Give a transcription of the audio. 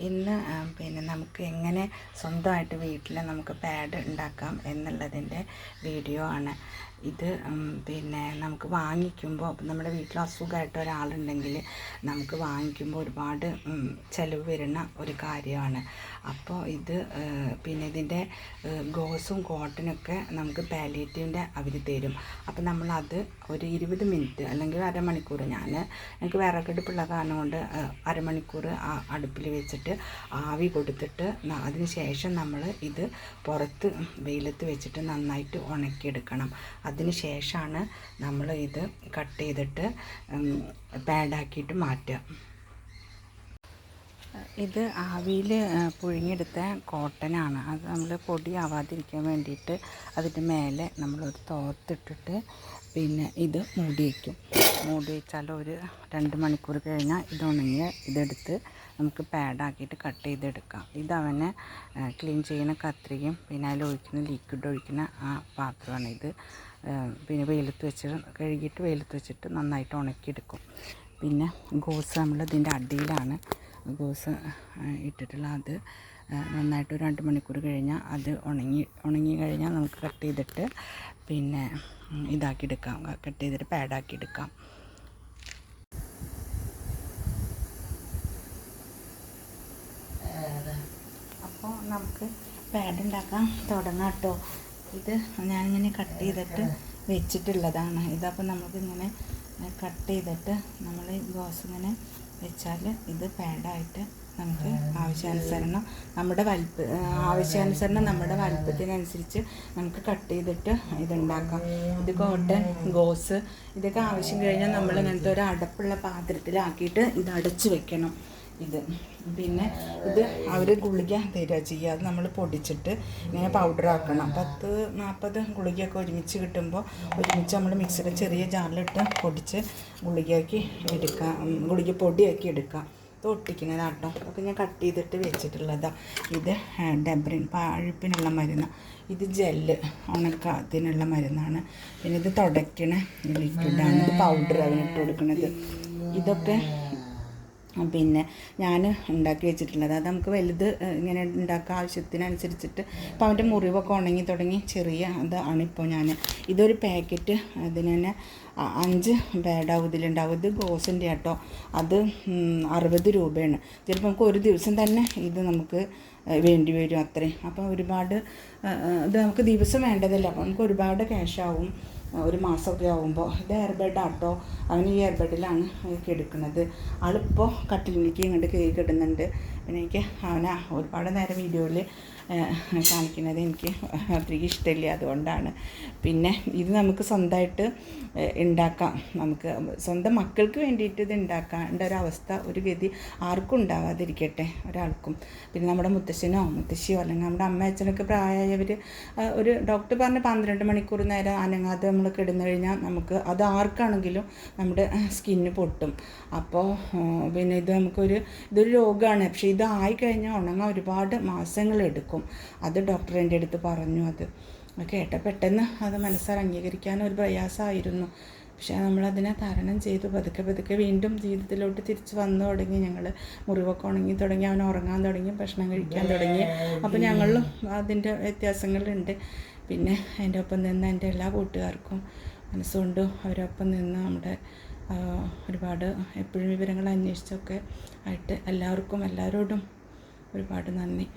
ഇന്ന് പിന്നെ നമുക്ക് എങ്ങനെ സ്വന്തമായിട്ട് വീട്ടിൽ നമുക്ക് പാഡ് ഉണ്ടാക്കാം എന്നുള്ളതിൻ്റെ വീഡിയോ ആണ് ഇത്. പിന്നെ നമുക്ക് വാങ്ങിക്കുമ്പോൾ നമ്മുടെ വീട്ടിൽ അസുഖമായിട്ട് ഒരാളുണ്ടെങ്കിൽ നമുക്ക് വാങ്ങിക്കുമ്പോൾ ഒരുപാട് ചിലവ് വരുന്ന ഒരു കാര്യമാണ്. അപ്പോൾ ഇത് പിന്നെ ഇതിൻ്റെ ഗോസും കോട്ടനൊക്കെ നമുക്ക് പാലിയേറ്റീവിൻ്റെ അവർ തരും. അപ്പോൾ നമ്മളത് ഒരു 20 മിനിറ്റ് അല്ലെങ്കിൽ അരമണിക്കൂർ, എനിക്ക് വിറകടുപ്പുള്ള കാരണം കൊണ്ട് അരമണിക്കൂർ അടുപ്പിൽ വെച്ചിട്ട് ആവി കൊടുത്തിട്ട് അതിന് ശേഷം നമ്മൾ ഇത് പുറത്ത് വെയിലത്ത് വെച്ചിട്ട് നന്നായിട്ട് ഉണക്കിയെടുക്കണം. അതിന് ശേഷമാണ് നമ്മൾ ഇത് കട്ട് ചെയ്തിട്ട് പാഡാക്കിയിട്ട് മാറ്റുക. ഇത് ആവിയിൽ പുഴുങ്ങിയെടുത്ത കോട്ടനാണ്. അത് നമ്മൾ പൊടിയാവാതിരിക്കാൻ വേണ്ടിയിട്ട് അതിൻ്റെ മേലെ നമ്മളൊരു തോർത്തിട്ടിട്ട് പിന്നെ ഇത് മൂടി വയ്ച്ചാൽ ഒരു 2 മണിക്കൂർ കഴിഞ്ഞാൽ ഇതുണങ്ങി ഇതെടുത്ത് നമുക്ക് പാഡാക്കിയിട്ട് കട്ട് ചെയ്തെടുക്കാം. ഇതവനെ ക്ലീൻ ചെയ്യുന്ന കത്രികയും പിന്നെ അതിൽ ഒഴിക്കുന്ന ലിക്വിഡ് ഒഴിക്കുന്ന ആ പാത്രമാണ് ഇത്. പിന്നെ കഴുകിയിട്ട് വെയിലത്ത് വെച്ചിട്ട് നന്നായിട്ട് ഉണക്കിയെടുക്കും. പിന്നെ ഗോസ് നമ്മൾ ഇതിൻ്റെ അടിയിലാണ് ഗോസ് ഇട്ടിട്ടുള്ള അത് നന്നായിട്ട് ഒരു 2 മണിക്കൂർ കഴിഞ്ഞാൽ അത് ഉണങ്ങി കഴിഞ്ഞാൽ നമുക്ക് കട്ട് ചെയ്തിട്ട് പിന്നെ ഇതാക്കിയെടുക്കാം, കട്ട് ചെയ്തിട്ട് പാഡാക്കിയെടുക്കാം. അപ്പോൾ നമുക്ക് പാഡ് ഉണ്ടാക്കാൻ തുടങ്ങാം കേട്ടോ. ഇത് ഞാനിങ്ങനെ കട്ട് ചെയ്തിട്ട് വെച്ചിട്ടുള്ളതാണ്. ഇതപ്പോൾ നമുക്കിങ്ങനെ കട്ട് ചെയ്തിട്ട് നമ്മൾ ഗോസ് ഇങ്ങനെ വെച്ചാൽ ഇത് പാഡായിട്ട് നമുക്ക് ആവശ്യാനുസരണം നമ്മുടെ വലുപ്പത്തിനനുസരിച്ച് നമുക്ക് കട്ട് ചെയ്തിട്ട് ഇതുണ്ടാക്കാം. ഇത് കോട്ടൺ, ഗോസ് ഇതൊക്കെ ആവശ്യം കഴിഞ്ഞാൽ നമ്മൾ ഇങ്ങനത്തെ ഒരു അടപ്പുള്ള പാത്രത്തിലാക്കിയിട്ട് ഇത് അടച്ച് വെക്കണം. പിന്നെ ഇത് അവർ ഗുളിക തരിക ചെയ്യുക. അത് നമ്മൾ പൊടിച്ചിട്ട് ഇങ്ങനെ പൗഡറാക്കണം. 10-40 ഗുളികയൊക്കെ ഒരുമിച്ച് കിട്ടുമ്പോൾ നമ്മൾ മിക്സിയുടെ ചെറിയ ജാറിലിട്ട് പൊടിച്ച് ഗുളിക പൊടിയാക്കി എടുക്കാം. ഇത് ഒട്ടിക്കുന്നതാട്ടോ. അതൊക്കെ ഞാൻ കട്ട് ചെയ്തിട്ട് വെച്ചിട്ടുള്ളതാണ്. ഇത് ഡെബ്രിൻ പഴുപ്പിനുള്ള മരുന്ന്, ഇത് ജെല്ല് ഉണക്കത്തിനുള്ള മരുന്നാണ്. പിന്നെ ഇത് തുടയ്ക്കണ ലിക്വിഡാണ്. ഇത് പൗഡർ അതിനിട്ട് കൊടുക്കുന്നത്. ഇതൊക്കെ പിന്നെ ഞാൻ ഉണ്ടാക്കി വെച്ചിട്ടുള്ളത്. അത് നമുക്ക് വലുത് ഇങ്ങനെ ഉണ്ടാക്കുക ആവശ്യത്തിനനുസരിച്ചിട്ട്. അപ്പോൾ അവൻ്റെ മുറിവൊക്കെ ഉണങ്ങി തുടങ്ങി ചെറിയ ഇതാണ്. ഇപ്പോൾ ഇതൊരു പാക്കറ്റ് അതിന് തന്നെ 5 പാഡാവും ഇതിലുണ്ടാവും. ഇത് ഗോസിൻ്റെ കേട്ടോ. അത് 60 രൂപയാണ്. ചിലപ്പോൾ നമുക്ക് ഒരു ദിവസം തന്നെ ഇത് നമുക്ക് വേണ്ടി വരും അത്രയും. അപ്പോൾ ഒരുപാട് ഇത് നമുക്ക് ദിവസം വേണ്ടതല്ല. അപ്പോൾ നമുക്ക് ഒരുപാട് ക്യാഷാവും ഒരു മാസമൊക്കെ ആകുമ്പോൾ. ഇത് എയർബെഡാട്ടോ. അവന് ഈ എയർബെഡിലാണ് എടുക്കുന്നത്. ആളിപ്പോൾ കട്ടിലേക്ക് ഇങ്ങോട്ട് കയറി കിട്ടുന്നുണ്ട്. പിന്നെ എനിക്ക് അവനെ ഒരുപാട് നേരം വീഡിയോയിൽ കാണിക്കുന്നത് എനിക്ക് അത്രയ്ക്ക് ഇഷ്ടമില്ല, അതുകൊണ്ടാണ്. പിന്നെ ഇത് നമുക്ക് സ്വന്തമായിട്ട് ഉണ്ടാക്കാം. നമുക്ക് സ്വന്തം മക്കൾക്ക് വേണ്ടിയിട്ട് ഇത് ഉണ്ടാക്കേണ്ട ഒരവസ്ഥ, ഒരു ഗതി ആർക്കും ഉണ്ടാവാതിരിക്കട്ടെ, ഒരാൾക്കും. പിന്നെ നമ്മുടെ മുത്തശ്ശനോ മുത്തശ്ശിയോ അല്ലെങ്കിൽ നമ്മുടെ അമ്മ അച്ഛനൊക്കെ പ്രായമായവർ ഒരു ഡോക്ടർ പറഞ്ഞ 12 മണിക്കൂർ നേരം അനങ്ങാതെ നമ്മൾ കിടന്നു കഴിഞ്ഞാൽ നമുക്ക് അത് ആർക്കാണെങ്കിലും നമ്മുടെ സ്കിന്ന് പൊട്ടും. അപ്പോൾ പിന്നെ ഇതൊരു രോഗമാണ്. പക്ഷേ ഇത് ആയിക്കഴിഞ്ഞാൽ ഉണങ്ങാൻ ഒരുപാട് മാസങ്ങളെടുക്കും. അത് ഡോക്ടർ എൻ്റെ അടുത്ത് പറഞ്ഞു. അത് കേട്ട പെട്ടെന്ന് അത് മനസ്സാൽ അംഗീകരിക്കാൻ ഒരു പ്രയാസമായിരുന്നു. പക്ഷേ നമ്മളതിനെ തരണം ചെയ്തു. പതുക്കെ വീണ്ടും ജീവിതത്തിലോട്ട് തിരിച്ച് വന്നു തുടങ്ങി. ഞങ്ങൾ മുറിവൊക്കെ ഉണങ്ങി തുടങ്ങി, അവൻ ഉറങ്ങാൻ തുടങ്ങി, ഭക്ഷണം കഴിക്കാൻ തുടങ്ങി. അപ്പോൾ ഞങ്ങളിലും അതിൻ്റെ വ്യത്യാസങ്ങളുണ്ട്. പിന്നെ എൻ്റെ ഒപ്പം നിന്ന് എൻ്റെ എല്ലാ കൂട്ടുകാർക്കും മനസ്സുകൊണ്ടും അവരൊപ്പം നിന്ന് നമ്മുടെ ഒരുപാട് എപ്പോഴും വിവരങ്ങൾ അന്വേഷിച്ചൊക്കെ ആയിട്ട് എല്ലാവരോടും ഒരുപാട് നന്ദി.